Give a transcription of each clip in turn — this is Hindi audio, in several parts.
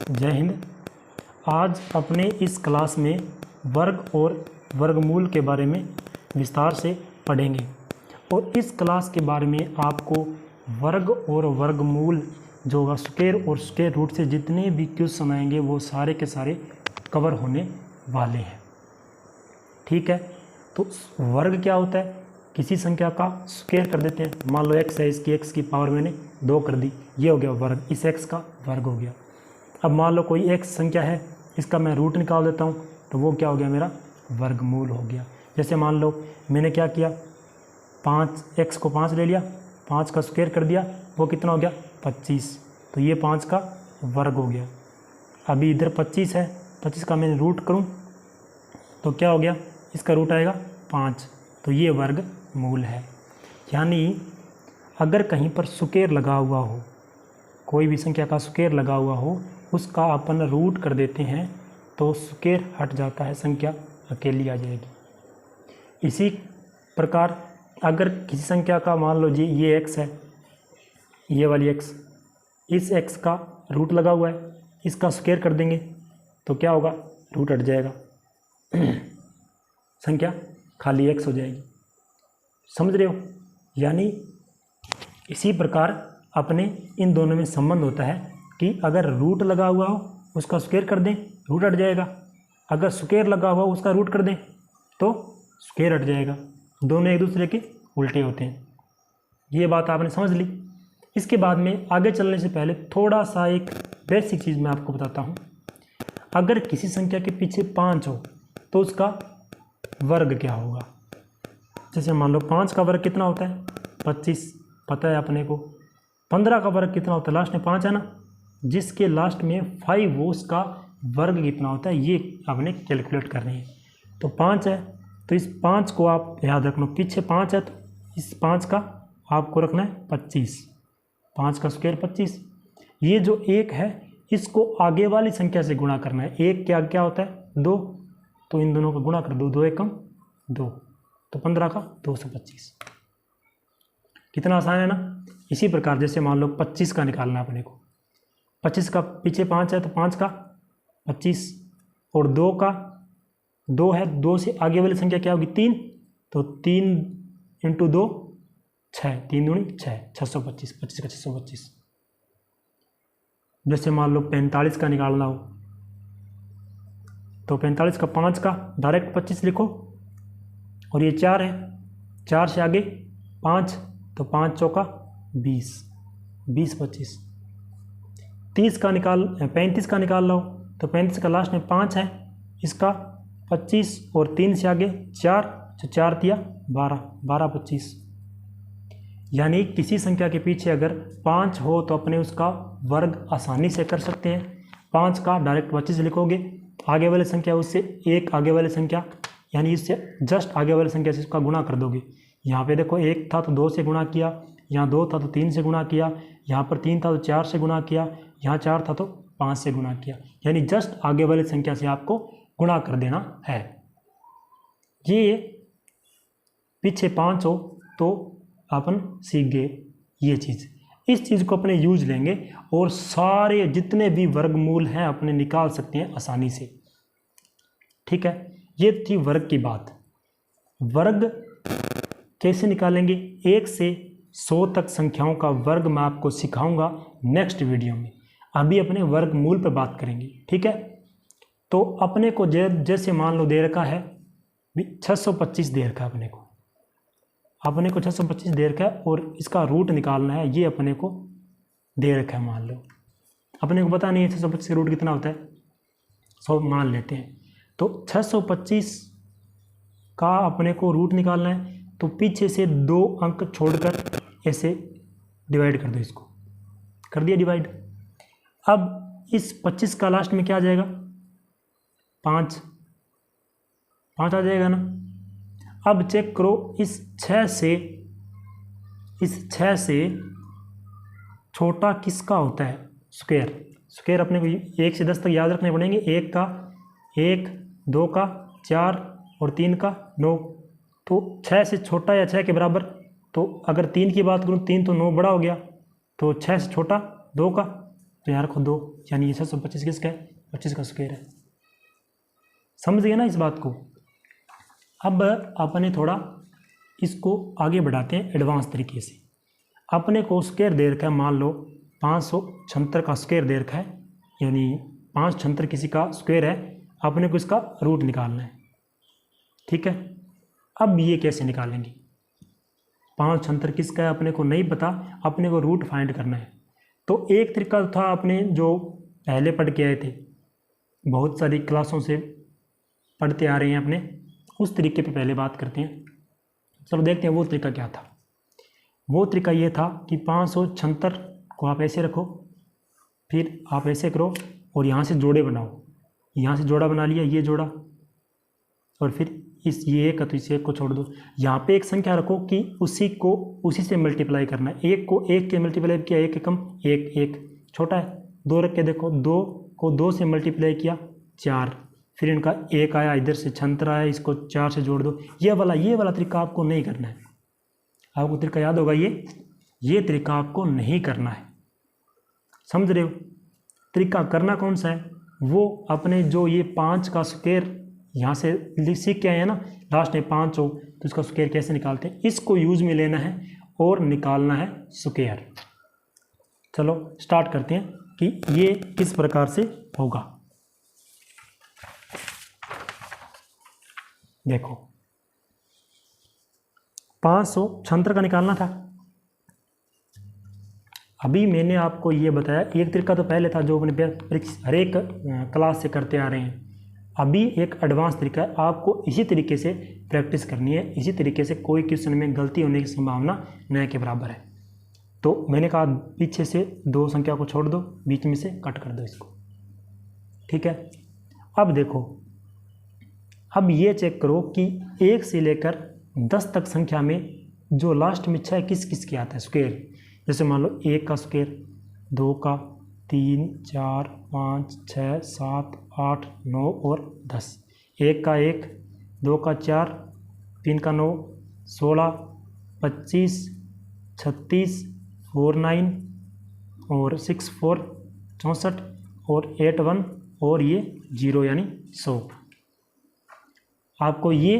जय हिंद। आज अपने इस क्लास में वर्ग और वर्गमूल के बारे में विस्तार से पढ़ेंगे और इस क्लास के बारे में आपको वर्ग और वर्गमूल जो होगा स्क्वायर और स्क्वायर रूट से जितने भी क्वेश्चन आएंगे वो सारे के सारे कवर होने वाले हैं। ठीक है, तो वर्ग क्या होता है? किसी संख्या का स्क्वायर कर देते हैं। मान लो x है, इसकी x की पावर मैंने 2 कर दी, ये हो गया वर्ग, इस x का वर्ग हो गया। अब मान लो कोई x संख्या है, इसका मैं रूट निकाल देता हूँ तो वो क्या हो गया? मेरा वर्गमूल हो गया। जैसे मान लो मैंने क्या किया, 5x को 5 ले लिया, 5 का स्क्वायर कर दिया, वो कितना हो गया? 25। तो ये 5 का वर्ग हो गया। अभी इधर 25 है, 25 का मैंने रूट करूँ तो क्या हो गया? इसका रूट आएगा 5, तो ये वर्गमूल है। यानी अगर कहीं पर स्क्वायर लगा हुआ हो, कोई भी संख्या का स्क्वायर लगा हुआ हो, उसका अपन रूट कर देते हैं तो स्क्वायर हट जाता है, संख्या अकेली आ जाएगी। इसी प्रकार अगर किसी संख्या का मान लो जी ये x है, ये वाली x, इस x का रूट लगा हुआ है, इसका स्क्वायर कर देंगे तो क्या होगा? रूट हट जाएगा, संख्या खाली x हो जाएगी। समझ रहे हो? यानी इसी प्रकार अपने इन दोनों में संबंध होता है कि अगर रूट लगा हुआ हो उसका स्क्वायर कर दें, रूट हट जाएगा। अगर स्क्वायर लगा हुआ उसका रूट कर दें तो स्क्वायर हट जाएगा। दोनों एक दूसरे के उल्टे होते हैं। ये बात आपने समझ ली। इसके बाद में आगे चलने से पहले थोड़ा सा एक बेसिक चीज़ मैं आपको बताता हूँ। अगर किसी संख्या के पीछे 5 हो तो उसका वर्ग क्या होगा? जैसे मान लो 5 का वर्ग कितना होता है? 25, पता है अपने को। 15 का वर्ग कितना होता है? लास्ट में 5 है ना, जिसके लास्ट में 5 हो उसका वर्ग कितना होता है, ये आपने कैलकुलेट करनी है। तो 5 है तो इस 5 को आप याद रखना, पीछे 5 है तो इस 5 का आपको रखना है 25, 5 का स्क्वायर 25। ये जो 1 है इसको आगे वाली संख्या से गुणा करना है। 1 क्या क्या होता है? 2, तो इन दोनों का गुणा कर दो, 2 एकम 2, तो 15 का 225। कितना आसान है ना। इसी प्रकार जैसे मान लो 25 का निकालना है अपने को, 25 का पीछे 5 है तो 5 का 25 और 2 का 2 है, 2 से आगे वाली संख्या क्या होगी? 3, तो 3 इंटू 2 6, 3 दूनी 6, 625, 25 का 625। जैसे मान लो 45 का निकालना हो तो 45 का 5 का डायरेक्ट 25 लिखो और ये 4 है, 4 से आगे 5 तो 5 चौका 20, 20 25। 30 का 35 का निकाल लो तो 35 का लास्ट में 5 है, इसका 25 और 3 से आगे 4, तो 4 दिया 12, 12 25। यानी किसी संख्या के पीछे अगर 5 हो तो अपने उसका वर्ग आसानी से कर सकते हैं। 5 का डायरेक्ट 25 लिखोगे, आगे वाली संख्या उससे एक आगे वाली संख्या यानी इससे जस्ट आगे वाली संख्या से इसका गुणा कर दोगे। यहाँ पे देखो 1 था तो 2 से गुणा किया, यहाँ 2 था तो 3 से गुणा किया, यहाँ पर 3 था तो 4 से गुणा किया, यहाँ 4 था तो 5 से गुणा किया। यानी जस्ट आगे वाली संख्या से आपको गुणा कर देना है। ये पीछे 5 हो तो अपन सीख गए ये चीज़। इस चीज़ को अपने यूज लेंगे और सारे जितने भी वर्गमूल हैं अपने निकाल सकते हैं आसानी से। ठीक है, ये थी वर्ग की बात। वर्ग कैसे निकालेंगे? 1 से 100 तक संख्याओं का वर्ग मैं आपको सिखाऊंगा नेक्स्ट वीडियो में। अभी अपने वर्गमूल पर बात करेंगे। ठीक है, तो अपने को जैसे मान लो दे रखा है 625 दे रखा है अपने को 625 दे रखा है और इसका रूट निकालना है, ये अपने को दे रखा है। मान लो अपने को पता नहीं है 625 का रूट कितना होता है, 100 मान लेते हैं। तो 625 का अपने को रूट निकालना है तो पीछे से 2 अंक छोड़कर ऐसे डिवाइड कर दो, इसको कर दिया डिवाइड। अब इस 25 का लास्ट में क्या आ जाएगा? 5 आ जाएगा ना। अब चेक करो इस 6 से छोटा किसका होता है? स्क्वायर अपने को 1 से 10 तक याद रखने पड़ेंगे। 1 का 1, 2 का 4 और 3 का 9, तो 6 से छोटा या 6 के बराबर। तो अगर 3 की बात करूँ, 3 तो 9 बड़ा हो गया, तो 6 से छोटा 2 का तो यहाँ रखो 2, यानी ये 625 किसका है? 25 का स्क्वायर है। समझ गए ना इस बात को। अब अपने थोड़ा इसको आगे बढ़ाते हैं एडवांस तरीके से। अपने को स्क्वायर दे रखा है, मान लो 576 का स्क्वायर दे रखा है, यानी 576 किसी का स्क्वायर है, अपने को इसका रूट निकालना है। ठीक है, अब ये कैसे निकालेंगे? 576 किसका है अपने को नहीं पता, अपने को रूट फाइंड करना है। तो एक तरीका था अपने जो पहले पढ़ के आए थे, बहुत सारी क्लासों से पढ़ते आ रहे हैं अपने, उस तरीके पे पहले बात करते हैं। चलो देखते हैं वो तरीका क्या था। वो तरीका ये था कि 576 को आप ऐसे रखो, फिर आप ऐसे करो और यहाँ से जोड़े बनाओ। यहाँ से जोड़ा बना लिया, ये जोड़ा, और फिर इस ये एक तो इस एक को छोड़ दो। यहाँ पे एक संख्या रखो कि उसी से मल्टीप्लाई करना है। एक को एक के मल्टीप्लाई किया, एक एकम एक, एक छोटा है। 2 रख के देखो, 2 को 2 से मल्टीप्लाई किया 4, फिर इनका एक आया, इधर से 76 आया, इसको 4 से जोड़ दो। ये वाला तरीका आपको नहीं करना है। आपको तरीका याद होगा, ये तरीका आपको नहीं करना है। समझ रहे हो? तरीका करना कौन सा है? वो अपने जो ये 5 का स्क्वायर यहाँ से सीख के आए हैं ना, लास्ट में 5 हो तो इसका स्क्वायर कैसे निकालते हैं, इसको यूज में लेना है और निकालना है स्क्वायर। चलो स्टार्ट करते हैं कि ये किस प्रकार से होगा। देखो 576 का निकालना था। अभी मैंने आपको ये बताया, एक तरीका तो पहले था जो अपने हर एक क्लास से करते आ रहे हैं। अभी एक एडवांस तरीका है, आपको इसी तरीके से प्रैक्टिस करनी है। इसी तरीके से कोई क्वेश्चन में गलती होने की संभावना न के बराबर है। तो मैंने कहा पीछे से 2 संख्या को छोड़ दो, बीच में से कट कर दो इसको। ठीक है, अब देखो, अब ये चेक करो कि 1 से लेकर 10 तक संख्या में जो लास्ट में 6 किस किस के आता है स्क्वायर। जैसे मान लो 1 का स्क्वायर, 2 का, 3, 4, 5, 6, 7, 8, 9 और 10। 1 का 1, 2 का 4, 3 का 9, 16, 25, 36, 4, 9 और 6, 4, 64 और 8, 1 और ये 0 यानी 100। आपको ये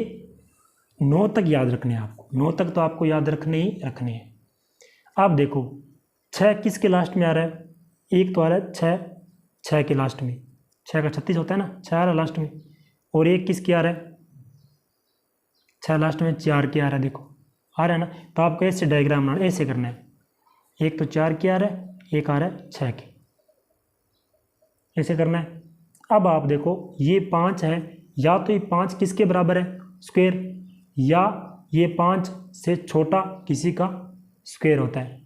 9 तक याद रखने हैं। आपको 9 तक तो आपको याद रखने हैं। अब देखो 6 किसके लास्ट में आ रहा है? एक तो आ रहा है 6 के लास्ट में, 6 का 36 होता है ना, 6 आ रहा है लास्ट में। और एक किसके आ रहा है? 6 लास्ट में 4 के आ रहा है, देखो आ रहा है ना। तो आपको ऐसे डायग्राम बनाना, ऐसे करना है। एक तो 4 के आ रहा है, एक आ रहा है 6 के, ऐसे करना है। अब आप देखो ये 5 है, या तो ये 5 किसके बराबर है स्क्वायर, या ये 5 से छोटा किसी का स्क्वायर होता है।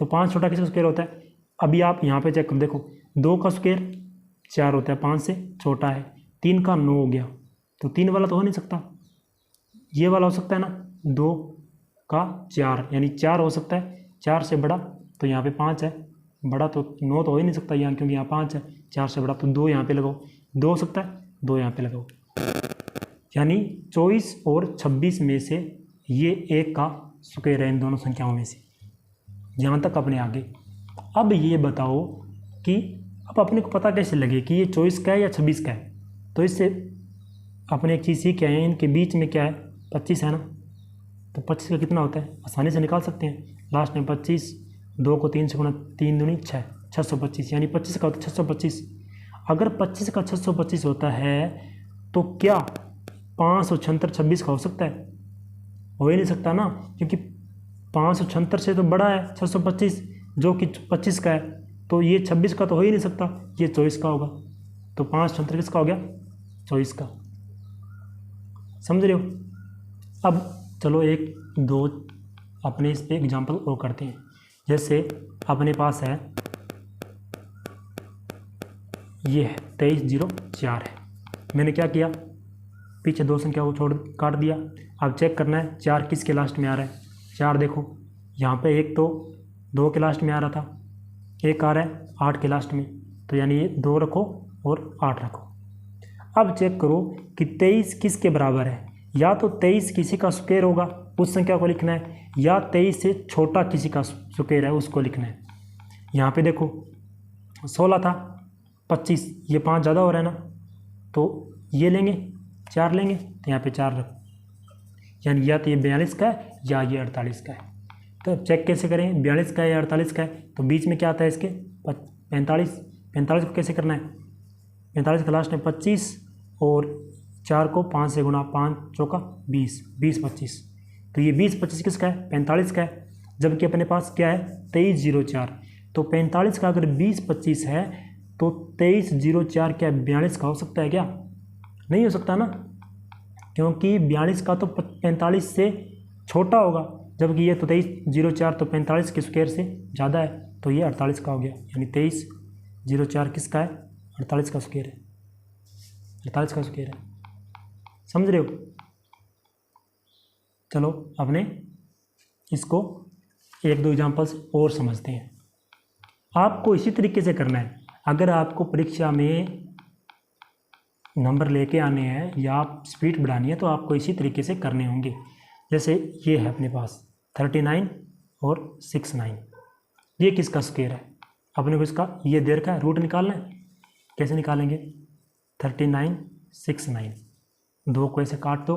तो 5 छोटा किसी का स्क्वायर होता है। अभी आप यहाँ पे चेक कर देखो, 2 का स्क्वायर 4 होता है, 5 से छोटा है। 3 का 9 हो गया, तो 3 वाला तो हो नहीं सकता, ये वाला हो सकता है ना। 2 का 4 यानी 4 हो सकता है, 4 से बड़ा तो यहाँ पे 5 है, बड़ा तो 9 तो हो ही नहीं सकता यहाँ, क्योंकि यहाँ 5 है। 4 से बड़ा तो 2 यहाँ पे लगाओ, 2 हो सकता है, 2 यहाँ पे लगाओ। यानी 24 और 26 में से ये 1 का स्क्वायर है, इन दोनों संख्याओं में से। यहाँ तक अपने आगे। अब ये बताओ कि अब अपने को पता कैसे लगे कि ये 24 का है या 26 का है। तो इससे अपने एक चीज़ सीख के आए हैं, इनके बीच में क्या है, 25 है ना। तो 25 का कितना होता है आसानी से निकाल सकते हैं। लास्ट में 25, 2 को 3 से गुणा, 3 दूनी 6, 625, यानी 25 का होता है 625। अगर 25 का 625 होता है तो क्या 576 26 का हो सकता है? हो ही नहीं सकता ना, क्योंकि 576 से तो बड़ा है 625 जो कि 25 का है। तो ये 26 का तो हो ही नहीं सकता, ये 24 का होगा। तो 576 किसका हो गया? 24 का। समझ रहे हो? अब चलो 1 2 अपने इस पे एग्जाम्पल और करते हैं। जैसे अपने पास है ये है 2304 है। मैंने क्या किया, पीछे 2 संख्या को काट दिया। अब चेक करना है 4 किसके लास्ट में आ रहा है। 4 देखो यहाँ पे, एक तो 2 के लास्ट में आ रहा था, एक आ रहा है 8 के लास्ट में, तो यानी ये 2 रखो और 8 रखो। अब चेक करो कि 23 किसके बराबर है। या तो 23 किसी का स्क्वायर होगा, उस संख्या को लिखना है, या 23 से छोटा किसी का स्क्वायर है, उसको लिखना है। यहाँ पे देखो 16 था, 25, ये 5 ज़्यादा हो रहा है ना, तो ये लेंगे 4 लेंगे, तो यहाँ पे 4 रखो, यानी या तो ये 42 का है या ये 48 का है। तो चेक कैसे करें, 42 का है या 48 का है, तो बीच में क्या आता है इसके 45 को कैसे करना है, 45 का लास्ट में 25 और 4 को 5 से गुना, 5 चौका 20, 20-25, तो ये 20-25 किसका है, 45 का है, जबकि अपने पास क्या है 2304, तो 45 का अगर 20-25 है तो 2304 क्या 42 का हो सकता है क्या, नहीं हो सकता ना, क्योंकि 42 का तो 45 से छोटा होगा, जबकि ये तो 2304 तो 45 के स्क्वायर से ज़्यादा है, तो ये 48 का हो गया, यानी 2304 किसका है, 48 का स्क्वायर है, 48 का स्क्वायर है, समझ रहे हो। चलो अपने इसको 1-2 एग्जाम्पल्स और समझते हैं। आपको इसी तरीके से करना है, अगर आपको परीक्षा में नंबर लेके आने हैं या आप स्पीड बढ़ानी है तो आपको इसी तरीके से करने होंगे। जैसे ये है अपने पास 39 और 69, ये किसका स्क्वायर है, अपने को इसका ये देर का रूट निकालना है, कैसे निकालेंगे, 39 69, 2 को ऐसे काट दो,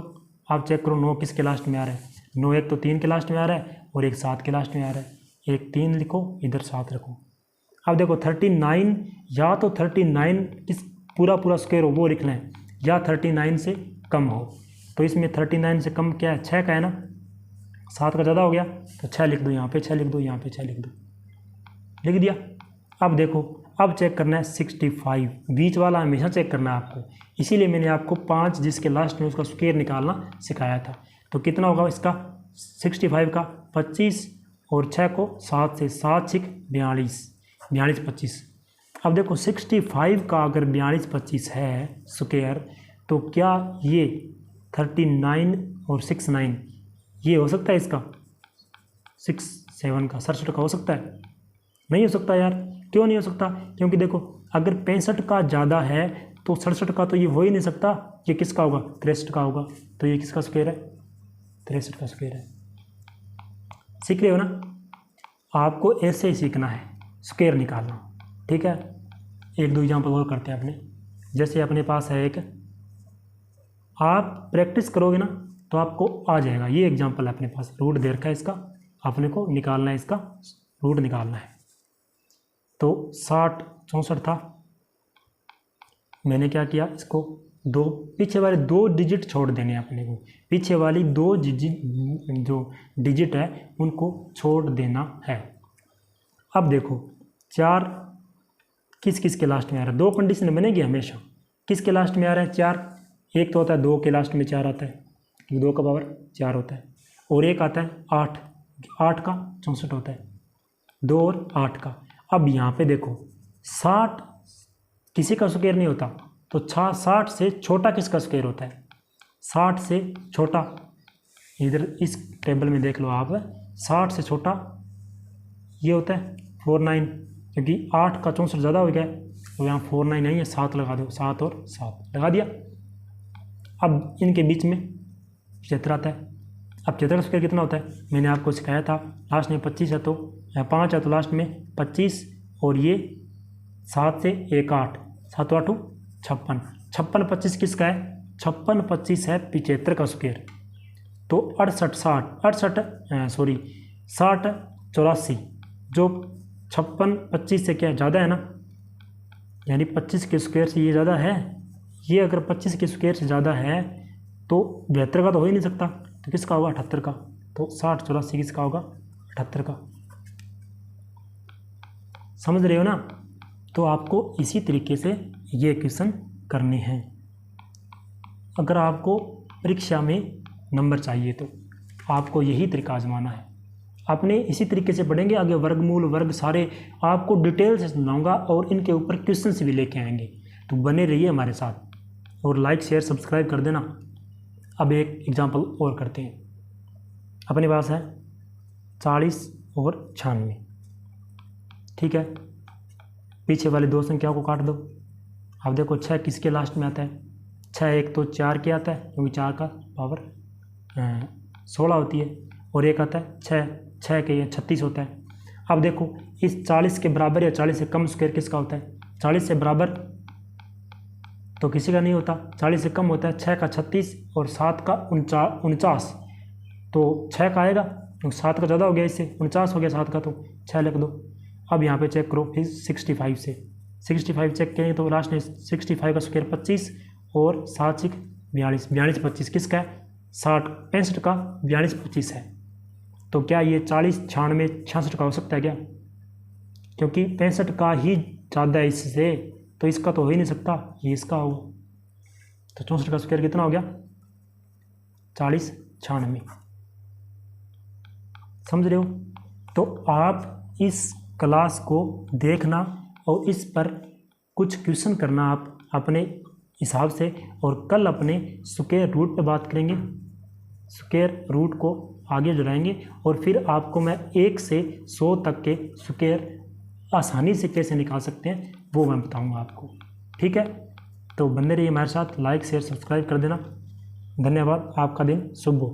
आप चेक करो 9 किसके लास्ट में आ रहा है, 9 एक तो 3 के लास्ट में आ रहा है और एक 7 के लास्ट में आ रहा है, एक 3 लिखो इधर 7 रखो। अब देखो 39 या तो 39 किस पूरा स्क्वायर हो वो लिख लें, या 39 से कम हो, तो इसमें 39 से कम क्या है 6 का है ना, 7 का ज़्यादा हो गया तो 6 लिख दो, यहाँ पे 6 लिख दो, यहाँ पे 6 लिख दो, लिख दिया। अब देखो अब चेक करना है 65, बीच वाला हमेशा चेक करना है आपको, इसीलिए मैंने आपको 5 जिसके लास्ट में उसका स्क्वायर निकालना सिखाया था। तो कितना होगा इसका 65 का 25 और 6 को 7 से 7 42, 42-25। अब देखो 65 का अगर 42-25 है स्क्वायर, तो क्या ये 39 और 69 ये हो सकता है, इसका 67 का 67 का हो सकता है, नहीं हो सकता यार, क्यों नहीं हो सकता, क्योंकि देखो अगर 65 का ज़्यादा है तो 67 का तो ये हो ही नहीं सकता, ये किसका होगा 63 का होगा, तो ये किसका स्क्वायर है 63 का स्क्वायर है। सीख रहे हो ना, आपको ऐसे ही सीखना है स्क्वायर निकालना, ठीक है। 1-2 एग्जाम्पल और करते हैं अपने, जैसे अपने पास है एक, आप प्रैक्टिस करोगे ना तो आपको आ जाएगा, ये एग्जाम्पल है अपने पास, रूट दे रखा है इसका, अपने को निकालना है, इसका रूट निकालना है। तो 60-64 था, मैंने क्या किया, इसको पीछे वाले 2 डिजिट छोड़ देने हैं अपने को, पीछे वाली 2 जो डिजिट है उनको छोड़ देना है। अब देखो 4 किस किस के लास्ट में आ रहा है, 2 कंडीशन बनेगी हमेशा, किसके लास्ट में आ रहा है 4, एक तो होता है 2 के लास्ट में 4 आता है, 2 का पावर 4 होता है, और एक आता है 8 का 64 होता है, 2 और 8 का। अब यहाँ पे देखो 60 किसी का स्क्वायर नहीं होता, तो 60 से छोटा किसका स्क्वायर होता है, 60 से छोटा, इधर इस टेबल में देख लो आप, 60 से छोटा ये होता है 49, क्योंकि 8 का 64 ज़्यादा हो गया है, तो यहाँ 49 नहीं है, 7 लगा दो, 7 और 7 लगा दिया। अब इनके बीच में 75 आता है, अब 75 का स्क्वायर कितना होता है, मैंने आपको सिखाया था, लास्ट में 25 है तो 5 है तो लास्ट में 25, और ये 7 से 1 8, 7 8 56, 56-25 किसका है, 56-25 है 75 का स्क्वायर, तो 60-84 जो 56-25 से क्या ज़्यादा है ना, यानी 25 के स्क्वायर से ये ज़्यादा है, ये अगर 25 के स्क्वायर से ज़्यादा है तो 72 का तो हो ही नहीं सकता, तो किसका होगा 78 का, तो 60-84 किसका होगा 78 का, समझ रहे हो ना। तो आपको इसी तरीके से ये क्वेश्चन करने हैं, अगर आपको परीक्षा में नंबर चाहिए तो आपको यही तरीका आजमाना है। अपने इसी तरीके से पढ़ेंगे, आगे वर्गमूल वर्ग सारे आपको डिटेल से समझाऊंगा और इनके ऊपर क्वेश्चंस भी लेके आएंगे, तो बने रहिए हमारे साथ और लाइक शेयर सब्सक्राइब कर देना। अब एक एग्जांपल और करते हैं, अपने पास है 40 और 96, ठीक है, पीछे वाली 2 संख्याओं को काट दो। अब देखो 6 किसके लास्ट में आता है, 6 एक तो 4 के आता है, क्योंकि 4 का पावर 16 होती है, और एक आता है 6 के 36 होता है। अब देखो इस 40 के बराबर या 40 से कम स्क्वायर किसका होता है? 40 से बराबर तो किसी का नहीं होता, 40 से कम होता है 6 का 36 और 7 का 49, तो 6 का आएगा, तो 7 का ज़्यादा हो गया, इससे 49 हो गया 7 का, तो 6 लिख दो। अब यहाँ पे चेक करो फिर 65 से, 65 चेक करेंगे तो लास्ट में 65 का स्क्वायर 25 और 7 6 42, 42 25 किसका है? 60 65 का 42 25 है। तो क्या ये 40 96 66 का हो सकता है क्या? क्योंकि 65 का ही ज़्यादा है इससे, तो इसका तो हो ही नहीं सकता, ये इसका होगा। तो 64 का स्क्वायर कितना हो गया? 40 96। समझ रहे हो? तो आप इस क्लास को देखना और इस पर कुछ क्वेश्चन करना आप अपने हिसाब से, और कल अपने स्क्वायर रूट पे बात करेंगे, स्क्वायर रूट को आगे जुड़ाएंगे, और फिर आपको मैं 1 से 100 तक के स्क्वायर आसानी से कैसे निकाल सकते हैं वो मैं बताऊंगा आपको। ठीक है, तो बने रहिए हमारे साथ, लाइक शेयर सब्सक्राइब कर देना। धन्यवाद, आपका दिन शुभ हो।